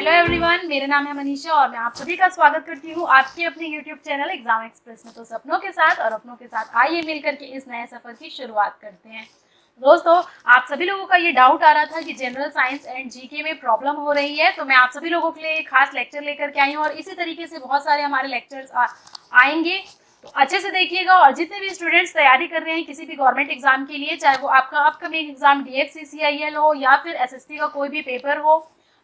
Hello everyone, मेरा नाम है मनीषा और मैं आप सभी का स्वागत करती हूँ आपके अपने यूट्यूब चैनल एग्जाम एक्सप्रेस में। तो सपनों के साथ और अपनों के साथ आइए मिलकर के इस नए सफर की शुरुआत करते हैं। दोस्तों, आप सभी लोगों का ये डाउट आ रहा था कि जनरल साइंस एंड जीके में प्रॉब्लम हो रही है, तो मैं आप सभी लोगों के लिए खास लेक्चर लेकर के आई हूँ और इसी तरीके से बहुत सारे हमारे लेक्चर्स आएंगे। तो अच्छे से देखिएगा और जितने भी स्टूडेंट्स तैयारी कर रहे हैं किसी भी गवर्नमेंट एग्जाम के लिए, चाहे वो आपका अपकमिंग एग्जाम DFCCIL हो या फिर SSC का कोई भी पेपर हो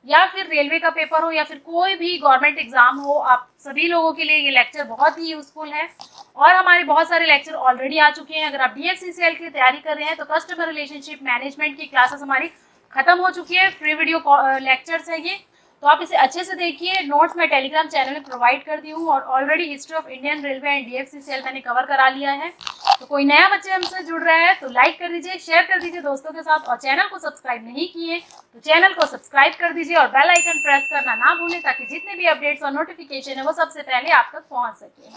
या फिर रेलवे का पेपर हो या फिर कोई भी गवर्नमेंट एग्जाम हो, आप सभी लोगों के लिए ये लेक्चर बहुत ही यूजफुल है। और हमारे बहुत सारे लेक्चर ऑलरेडी आ चुके हैं। अगर आप DFCCIL की तैयारी कर रहे हैं तो कस्टमर रिलेशनशिप मैनेजमेंट की क्लासेस हमारी खत्म हो चुकी है, फ्री वीडियो लेक्चर्स है ये, तो आप इसे अच्छे से देखिए। नोट्स मैं टेलीग्राम चैनल में प्रोवाइड कर दी हूँ और already history of Indian railway and DFCCIL मैंने कवर करा लिया है। तो कोई नया बच्चे हमसे जुड़ रहा है तो लाइक कर दीजिए, शेयर कर दीजिए दोस्तों के साथ, और चैनल को सब्सक्राइब नहीं किए तो चैनल को सब्सक्राइब कर दीजिए और बेल आइकन प्रेस करना ना भूलें ताकि जितने भी अपडेट्स और नोटिफिकेशन है वो सबसे पहले आप तक पहुंच सके।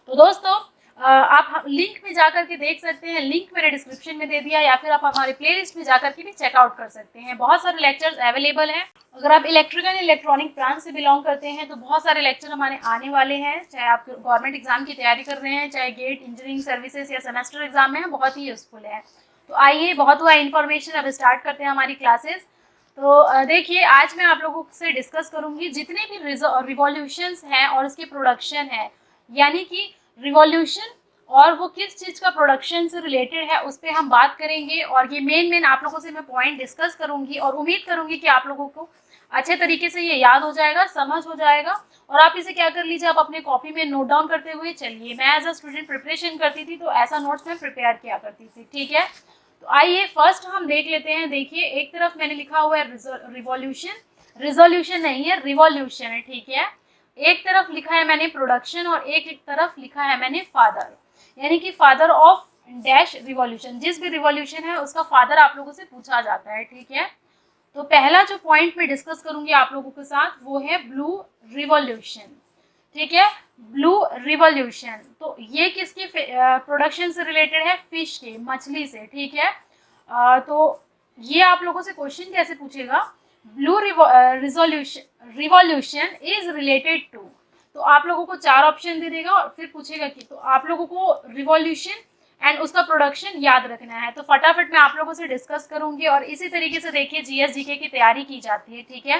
तो दोस्तों, आप लिंक में जाकर के देख सकते हैं, लिंक मैंने डिस्क्रिप्शन में दे दिया, या फिर आप हमारे प्लेलिस्ट में जाकर के भी चेकआउट कर सकते हैं। बहुत सारे लेक्चर्स अवेलेबल हैं। अगर आप इलेक्ट्रिकल इलेक्ट्रॉनिक ब्रांच से बिलोंग करते हैं तो बहुत सारे लेक्चर हमारे आने वाले हैं, चाहे आप गवर्नमेंट एग्जाम की तैयारी कर रहे हैं, चाहे गेट, इंजीनियरिंग सर्विसेज या सेमेस्टर एग्जाम में है, बहुत ही यूजफुल है। तो आइए, बहुत हुआ इन्फॉर्मेशन, अब स्टार्ट करते हैं हमारी क्लासेस। तो देखिए, आज मैं आप लोगों से डिस्कस करूंगी जितने भी रिवॉल्यूशंस हैं और उसके प्रोडक्शन है, यानी कि रिवॉल्यूशन और वो किस चीज़ का प्रोडक्शन से रिलेटेड है उस पर हम बात करेंगे। और ये मेन आप लोगों से मैं पॉइंट डिस्कस करूंगी और उम्मीद करूंगी कि आप लोगों को अच्छे तरीके से ये याद हो जाएगा, समझ हो जाएगा। और आप इसे क्या कर लीजिए, आप अपने कॉपी में नोट डाउन करते हुए चलिए। मैं एज अ स्टूडेंट प्रिपरेशन करती थी तो ऐसा नोट्स में प्रिपेयर किया करती थी, ठीक है। तो आइए फर्स्ट हम देख लेते हैं। देखिए, एक तरफ मैंने लिखा हुआ है रिवॉल्यूशन, रिजोल्यूशन नहीं है, रिवॉल्यूशन है, ठीक है। एक तरफ लिखा है मैंने प्रोडक्शन और एक तरफ लिखा है मैंने फादर, यानी कि फादर ऑफ डैश रिवॉल्यूशन। जिस भी रिवॉल्यूशन है उसका फादर आप लोगों से पूछा जाता है, ठीक है। तो पहला जो पॉइंट मैं डिस्कस करूंगी आप लोगों के साथ वो है ब्लू रिवॉल्यूशन, ठीक है। ब्लू रिवॉल्यूशन, तो ये किसके प्रोडक्शन से रिलेटेड है? फिश के, मछली से, ठीक है। तो ये आप लोगों से क्वेश्चन कैसे पूछेगा, blue revolution is related to, तो आप लोगों को 4 ऑप्शन दे देगा और फिर पूछेगा कि, तो आप लोगों को रिवॉल्यूशन एंड उसका प्रोडक्शन याद रखना है। तो फटाफट मैं आप लोगों से डिस्कस करूंगी और इसी तरीके से देखिए GS GK की तैयारी की जाती है, ठीक है।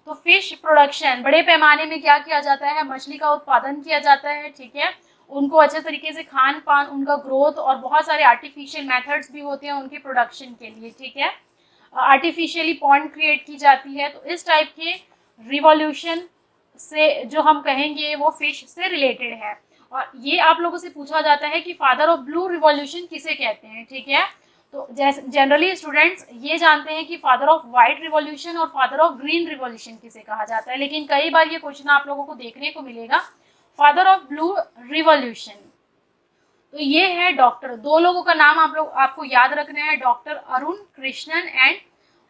तो फिश प्रोडक्शन, बड़े पैमाने में क्या किया जाता है? मछली का उत्पादन किया जाता है, ठीक है। उनको अच्छे तरीके से खान पान, उनका ग्रोथ और बहुत सारे आर्टिफिशियल मेथड्स भी होते हैं उनके प्रोडक्शन के लिए, ठीक है। आर्टिफिशियली पॉन्ड क्रिएट की जाती है। तो इस टाइप के रिवॉल्यूशन से जो हम कहेंगे वो फिश से रिलेटेड है। और ये आप लोगों से पूछा जाता है कि फादर ऑफ ब्लू रिवॉल्यूशन किसे कहते हैं, ठीक है। तो जैसे जनरली स्टूडेंट्स ये जानते हैं कि फादर ऑफ व्हाइट रिवॉल्यूशन और फादर ऑफ ग्रीन रिवॉल्यूशन किसे कहा जाता है, लेकिन कई बार ये क्वेश्चन आप लोगों को देखने को मिलेगा फादर ऑफ ब्लू रिवॉल्यूशन। तो ये है डॉक्टर, 2 लोगों का नाम आपको याद रखना है, डॉक्टर अरुण कृष्णन एंड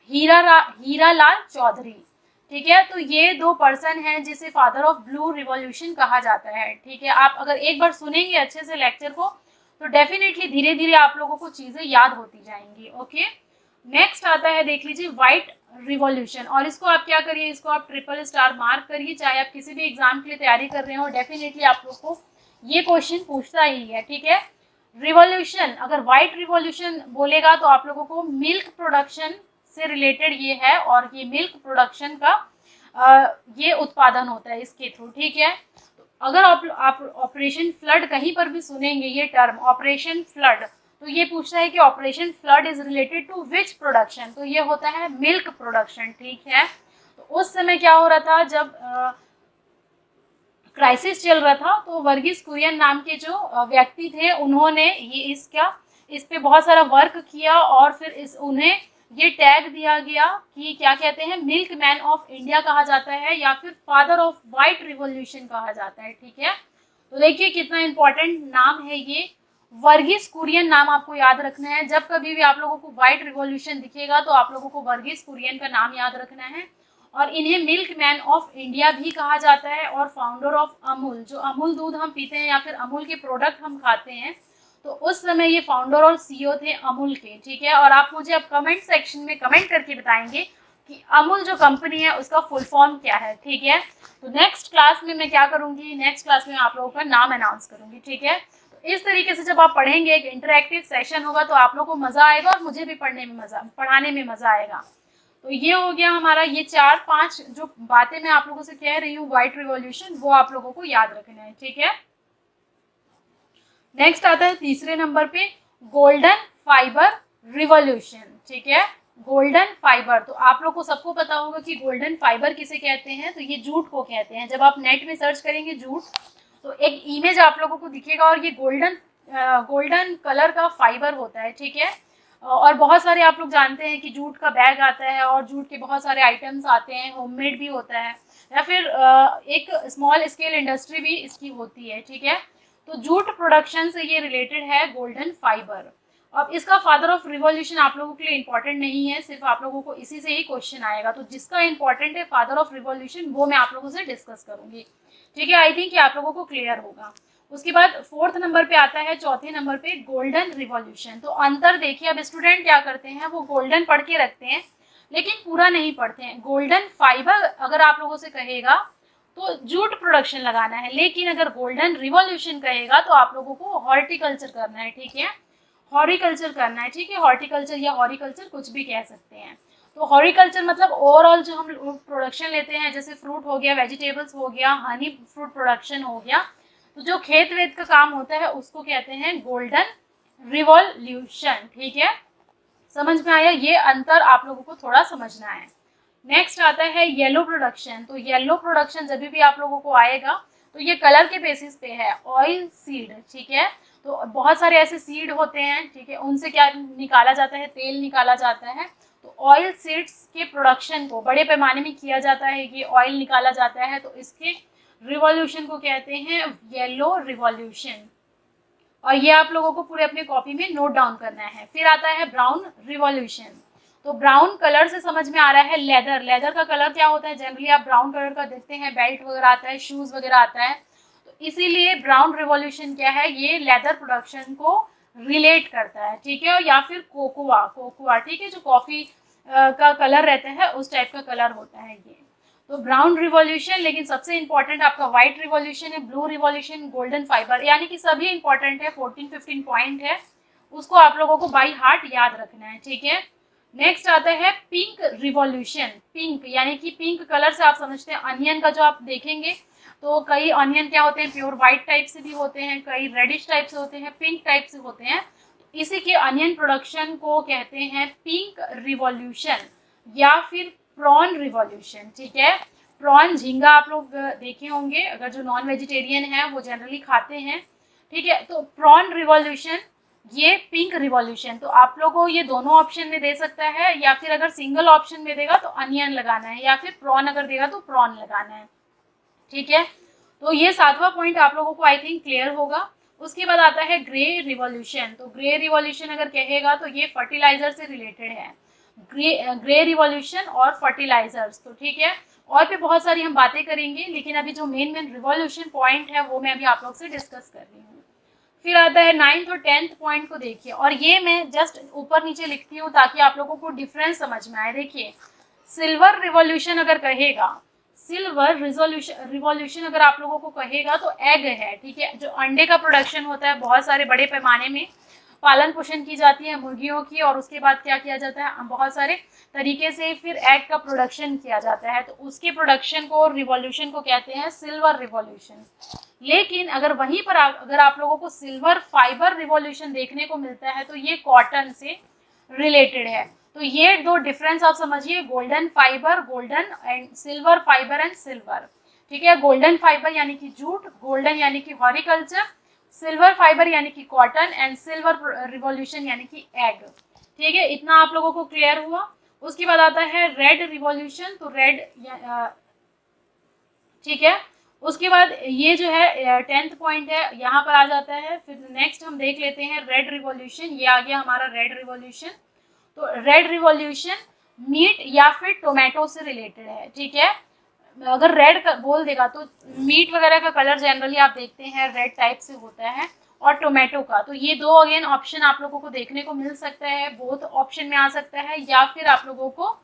हीरालाल चौधरी, ठीक है। तो ये 2 पर्सन हैं जिसे फादर ऑफ ब्लू रिवॉल्यूशन कहा जाता है, ठीक है। आप अगर एक बार सुनेंगे अच्छे से लेक्चर को तो डेफिनेटली धीरे धीरे आप लोगों को चीजें याद होती जाएंगी, ओके। नेक्स्ट आता है, देख लीजिए, व्हाइट रिवॉल्यूशन, और इसको आप क्या करिए, इसको आप ट्रिपल स्टार मार्क करिए, चाहे आप किसी भी एग्जाम के लिए तैयारी कर रहे हो, डेफिनेटली आप लोग को ये क्वेश्चन पूछता ही है, ठीक है। रिवॉल्यूशन, अगर व्हाइट रिवॉल्यूशन बोलेगा तो आप लोगों को मिल्क प्रोडक्शन से रिलेटेड ये है, और ये मिल्क प्रोडक्शन का ये उत्पादन होता है इसके थ्रू, ठीक है। तो अगर आप ऑपरेशन फ्लड कहीं पर भी सुनेंगे ये टर्म ऑपरेशन फ्लड, तो ये पूछता है कि operation flood is related to which production, तो ये होता है मिल्क प्रोडक्शन, ठीक है। तो उस समय क्या हो रहा था, जब क्राइसिस चल रहा था, तो वर्गीस कुरियन नाम के जो व्यक्ति थे उन्होंने इस पे बहुत सारा वर्क किया और फिर उन्हें ये टैग दिया गया कि क्या कहते हैं, मिल्क मैन ऑफ इंडिया कहा जाता है या फिर फादर ऑफ व्हाइट रिवॉल्यूशन कहा जाता है, ठीक है। तो देखिए कितना इंपॉर्टेंट नाम है ये, वर्गीस कुरियन नाम आपको याद रखना है। जब कभी भी आप लोगों को व्हाइट रिवॉल्यूशन दिखेगा तो आप लोगों को वर्गीस कुरियन का नाम याद रखना है। और इन्हें मिल्क मैन ऑफ इंडिया भी कहा जाता है और फाउंडर ऑफ अमूल, जो अमूल दूध हम पीते हैं या फिर अमूल के प्रोडक्ट हम खाते हैं, तो उस समय ये फाउंडर और CEO थे अमूल के, ठीक है। और आप मुझे अब कमेंट सेक्शन में कमेंट करके बताएंगे कि अमूल जो कंपनी है उसका फुल फॉर्म क्या है, ठीक है। तो नेक्स्ट क्लास में मैं क्या करूँगी, नेक्स्ट क्लास में आप लोगों का नाम अनाउंस करूँगी, ठीक है। तो इस तरीके से जब आप पढ़ेंगे, एक इंटरैक्टिव सेशन होगा तो आप लोगों को मज़ा आएगा और मुझे भी पढ़ाने में मज़ा आएगा। तो ये हो गया हमारा, ये 4-5 जो बातें मैं आप लोगों से कह रही हूँ व्हाइट रिवॉल्यूशन, वो आप लोगों को याद रखना है, ठीक है। नेक्स्ट आता है तीसरे नंबर पे गोल्डन फाइबर रिवॉल्यूशन, ठीक है। गोल्डन फाइबर, तो आप लोग को सबको पता होगा कि गोल्डन फाइबर किसे कहते हैं, तो ये जूट को कहते हैं। जब आप नेट में सर्च करेंगे जूट, तो एक इमेज आप लोगों को दिखेगा और ये गोल्डन कलर का फाइबर होता है, ठीक है। और बहुत सारे आप लोग जानते हैं कि जूट का बैग आता है और जूट के बहुत सारे आइटम्स आते हैं, होममेड भी होता है, या फिर एक स्मॉल स्केल इंडस्ट्री भी इसकी होती है, ठीक है। तो जूट प्रोडक्शन से ये रिलेटेड है गोल्डन फाइबर। अब इसका फादर ऑफ रिवॉल्यूशन आप लोगों के लिए इंपॉर्टेंट नहीं है, सिर्फ आप लोगों को इसी से ही क्वेश्चन आएगा। तो जिसका इंपॉर्टेंट है फादर ऑफ रिवॉल्यूशन, वो मैं आप लोगों से डिस्कस करूंगी, ठीक है। आई थिंक आप लोगों को क्लियर होगा। उसके बाद फोर्थ नंबर पे आता है, चौथे नंबर पे गोल्डन रिवॉल्यूशन। तो अंतर देखिए, अब स्टूडेंट क्या करते हैं, वो गोल्डन पढ़ के रखते हैं लेकिन पूरा नहीं पढ़ते हैं। गोल्डन फाइबर अगर आप लोगों से कहेगा तो जूट प्रोडक्शन लगाना है, लेकिन अगर गोल्डन रिवॉल्यूशन कहेगा तो आप लोगों को हॉर्टिकल्चर करना है, ठीक है। हॉरिकल्चर करना है, ठीक है। हॉर्टिकल्चर या हॉरिकल्चर कुछ भी कह सकते हैं। तो हॉरिकल्चर मतलब ओवरऑल जो हम प्रोडक्शन लेते हैं, जैसे फ्रूट हो गया, वेजिटेबल्स हो गया, हनी फ्रूट प्रोडक्शन हो गया, तो जो खेत वेत का काम होता है उसको कहते हैं गोल्डन रिवॉल्यूशन, ठीक है। समझ में आया, ये अंतर आप लोगों को थोड़ा समझना है। नेक्स्ट आता है येलो प्रोडक्शन। तो येलो प्रोडक्शन जब भी आप लोगों को आएगा तो ये कलर के बेसिस पे है, ऑयल सीड, ठीक है। तो बहुत सारे ऐसे सीड होते हैं, ठीक है, उनसे क्या निकाला जाता है, तेल निकाला जाता है। तो ऑयल सीड्स के प्रोडक्शन को बड़े पैमाने में किया जाता है, ये ऑयल निकाला जाता है, तो इसके रिवॉल्यूशन को कहते हैं येलो रिवॉल्यूशन। और ये आप लोगों को पूरे अपने कॉपी में नोट डाउन करना है। फिर आता है ब्राउन रिवॉल्यूशन। तो ब्राउन कलर से समझ में आ रहा है लेदर। लेदर का कलर क्या होता है, जनरली आप ब्राउन कलर का देखते हैं, बेल्ट वगैरह आता है, शूज वगैरह आता है। तो इसीलिए ब्राउन रिवॉल्यूशन क्या है, ये लेदर प्रोडक्शन को रिलेट करता है, ठीक है। या फिर कोकोआ, ठीक है, जो कॉफी का कलर रहता है उस टाइप का कलर होता है ये। तो ब्राउन रिवॉल्यूशन, लेकिन सबसे इंपॉर्टेंट आपका व्हाइट रिवॉल्यूशन है, ब्लू रिवॉल्यूशन, गोल्डन फाइबर, यानी कि सभी इंपॉर्टेंट है। 14-15 पॉइंट है, उसको आप लोगों को बाई हार्ट याद रखना है, ठीक है। नेक्स्ट आता है पिंक रिवॉल्यूशन। पिंक यानी कि पिंक कलर से आप समझते हैं अनियन का, जो आप देखेंगे तो कई अनियन क्या होते हैं, प्योर व्हाइट टाइप से भी होते हैं, कई रेडिश टाइप से होते हैं, पिंक टाइप से होते हैं। इसी के अनियन प्रोडक्शन को कहते हैं पिंक रिवॉल्यूशन या फिर प्रॉन रिवॉल्यूशन, ठीक है। प्रॉन, झींगा आप लोग देखे होंगे, अगर जो नॉन वेजिटेरियन है वो जनरली खाते हैं, ठीक है। तो प्रॉन रिवॉल्यूशन, ये पिंक रिवॉल्यूशन। तो आप लोगों को ये दोनों ऑप्शन में दे सकता है, या फिर अगर सिंगल ऑप्शन में देगा तो अनियन लगाना है, या फिर प्रॉन अगर देगा तो प्रॉन लगाना है, ठीक है। तो ये 7वां पॉइंट आप लोगों को आई थिंक क्लियर होगा। उसके बाद आता है ग्रे रिवॉल्यूशन। तो ग्रे रिवॉल्यूशन अगर कहेगा तो ये फर्टिलाइजर से रिलेटेड है, ग्रे रिवॉल्यूशन और फर्टिलाइजर्स, तो ठीक है। और भी बहुत सारी हम बातें करेंगे, लेकिन अभी जो मेन रिवॉल्यूशन पॉइंट है वो मैं अभी आप लोग से डिस्कस कर रही हूँ। फिर आता है 9th और 10th पॉइंट को देखिए, और ये मैं जस्ट ऊपर नीचे लिखती हूँ ताकि आप लोगों को डिफरेंस समझ में आए। देखिए, सिल्वर रिवॉल्यूशन अगर कहेगा, सिल्वर रिवॉल्यूशन अगर आप लोगों को कहेगा तो एग है, ठीक है। जो अंडे का प्रोडक्शन होता है, बहुत सारे बड़े पैमाने में पालन पोषण की जाती है मुर्गियों की, और उसके बाद क्या किया जाता है, बहुत सारे तरीके से फिर एग का प्रोडक्शन किया जाता है। तो उसके प्रोडक्शन को, रिवॉल्यूशन को कहते हैं सिल्वर रिवॉल्यूशन। लेकिन अगर वहीं पर अगर आप लोगों को सिल्वर फाइबर रिवॉल्यूशन देखने को मिलता है तो ये कॉटन से रिलेटेड है। तो ये दो डिफरेंस आप समझिए, golden fibre, golden and silver fibre and silver, ठीक है। गोल्डन फाइबर यानी कि जूट, गोल्डन यानी कि हॉरिकल्चर, सिल्वर फाइबर यानी कि कॉटन, एंड सिल्वर रिवॉल्यूशन यानी कि एग, ठीक है। इतना आप लोगों को क्लियर हुआ। उसके बाद आता है रेड रिवॉल्यूशन। तो रेड, ठीक है। उसके बाद ये जो है 10th पॉइंट है, यहाँ पर आ जाता है। फिर नेक्स्ट हम देख लेते हैं रेड रिवॉल्यूशन। ये आ गया हमारा रेड रिवॉल्यूशन। तो रेड रिवॉल्यूशन मीट या फिर टोमेटो से रिलेटेड है, ठीक है। अगर रेड बोल देगा तो मीट वगैरह का कलर जनरली आप देखते हैं रेड टाइप से होता है, और टोमेटो का। तो ये दो अगेन ऑप्शन आप लोगों को देखने को मिल सकता है, बोथ ऑप्शन में आ सकता है, या फिर आप लोगों को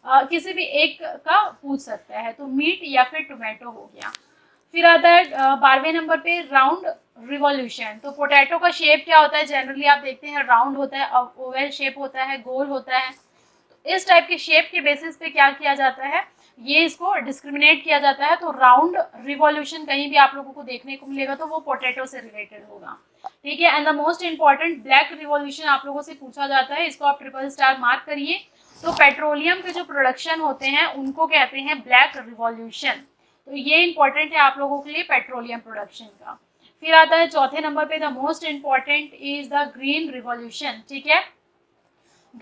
किसी भी एक का पूछ सकता है, तो मीट या फिर टोमेटो हो गया। फिर आता है 12वें नंबर पे राउंड रिवॉल्यूशन। तो पोटैटो का शेप क्या होता है, जनरली आप देखते हैं राउंड होता है, ओवल शेप होता है, गोल होता है। तो इस टाइप के शेप के बेसिस पे क्या किया जाता है, ये इसको डिस्क्रिमिनेट किया जाता है। तो राउंड रिवॉल्यूशन कहीं भी आप लोगों को देखने को मिलेगा तो वो पोटैटो से रिलेटेड होगा, ठीक है। And the most important black revolution आप लोगों से पूछा जाता है, इसको आप ट्रिपल स्टार मार्क करिए। तो पेट्रोलियम के जो प्रोडक्शन होते हैं उनको कहते हैं ब्लैक रिवॉल्यूशन। तो ये इंपॉर्टेंट है आप लोगों के लिए पेट्रोलियम प्रोडक्शन का। फिर आता है चौथे नंबर पे, the most important is the green revolution, ठीक है।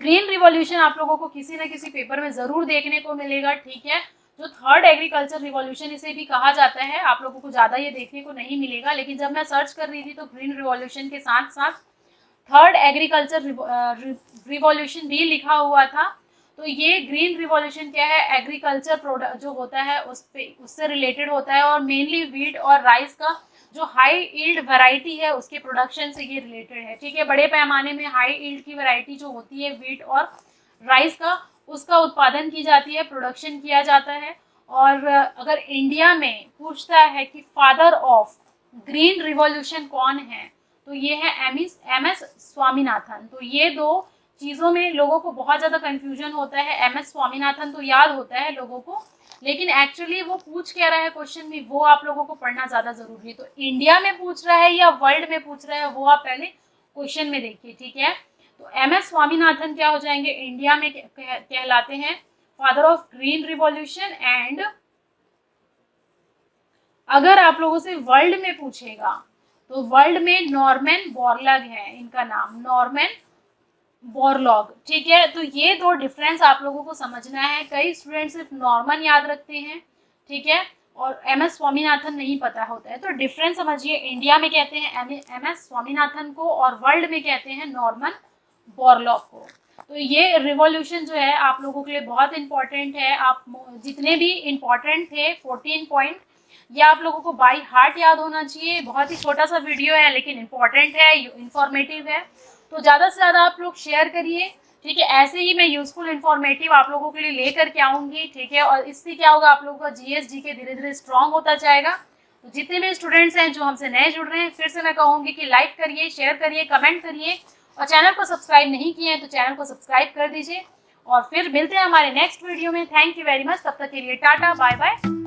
ग्रीन रिवॉल्यूशन आप लोगों को किसी न किसी पेपर में जरूर देखने को मिलेगा, ठीक है। जो थर्ड एग्रीकल्चर रिवॉल्यूशन इसे भी कहा जाता है, आप लोगों को ज्यादा ये देखने को नहीं मिलेगा, लेकिन जब मैं सर्च कर रही थी तो ग्रीन रिवॉल्यूशन के साथ साथ थर्ड एग्रीकल्चर रिवॉल्यूशन भी लिखा हुआ था। तो ये ग्रीन रिवॉल्यूशन क्या है, एग्रीकल्चर प्रोडक्ट जो होता है उससे रिलेटेड होता है, और मेनली व्हीट और राइस का जो हाई ईल्ड वैरायटी है उसके प्रोडक्शन से ये रिलेटेड है, ठीक है। बड़े पैमाने में हाई ईल्ड की वैरायटी जो होती है व्हीट और राइस का, उसका उत्पादन की जाती है, प्रोडक्शन किया जाता है। और अगर इंडिया में पूछता है कि फादर ऑफ ग्रीन रिवॉल्यूशन कौन है, तो ये है एम एस स्वामीनाथन। तो ये दो चीज़ों में लोगों को बहुत ज़्यादा कंफ्यूजन होता है। एम एस स्वामीनाथन तो याद होता है लोगों को, लेकिन एक्चुअली वो पूछ क्या रहा है क्वेश्चन में, वो आप लोगों को पढ़ना ज़्यादा ज़रूरी है। तो इंडिया में पूछ रहा है या वर्ल्ड में पूछ रहा है, वो आप पहले क्वेश्चन में देखिए, ठीक है। तो एम एस स्वामीनाथन क्या हो जाएंगे, इंडिया में कहलाते हैं father of green revolution. And अगर आप लोगों से वर्ल्ड में पूछेगा तो वर्ल्ड में नॉर्मन बोरलॉग है इनका नाम, नॉर्मन बोरलॉग, ठीक है। तो ये दो डिफरेंस आप लोगों को समझना है। कई स्टूडेंट सिर्फ नॉर्मन याद रखते हैं, ठीक है, और एम एस स्वामीनाथन नहीं पता होता है। तो डिफरेंस समझिए, इंडिया में कहते हैं एम एस स्वामीनाथन को और वर्ल्ड में कहते हैं नॉर्मन बोरलॉग को। तो ये रिवॉल्यूशन जो है आप लोगों के लिए बहुत इंपॉर्टेंट है। आप जितने भी इंपॉर्टेंट थे 14 पॉइंट, ये आप लोगों को बाय हार्ट याद होना चाहिए। बहुत ही छोटा सा वीडियो है लेकिन इंपॉर्टेंट है, इंफॉर्मेटिव है, तो ज़्यादा से ज़्यादा आप लोग शेयर करिए, ठीक है। ऐसे ही मैं यूजफुल इन्फॉर्मेटिव आप लोगों के लिए लेकर के आऊँगी, ठीक है। और इससे क्या होगा, आप लोगों का जीएस जीके धीरे धीरे स्ट्रांग होता जाएगा। तो जितने भी स्टूडेंट्स हैं जो हमसे नए जुड़ रहे हैं, फिर से मैं कहूँगी कि लाइक करिए, शेयर करिए, कमेंट करिए, और चैनल को सब्सक्राइब नहीं किए हैं तो चैनल को सब्सक्राइब कर दीजिए। और फिर मिलते हैं हमारे नेक्स्ट वीडियो में। थैंक यू वेरी मच, तब तक के लिए टाटा बाय बाय।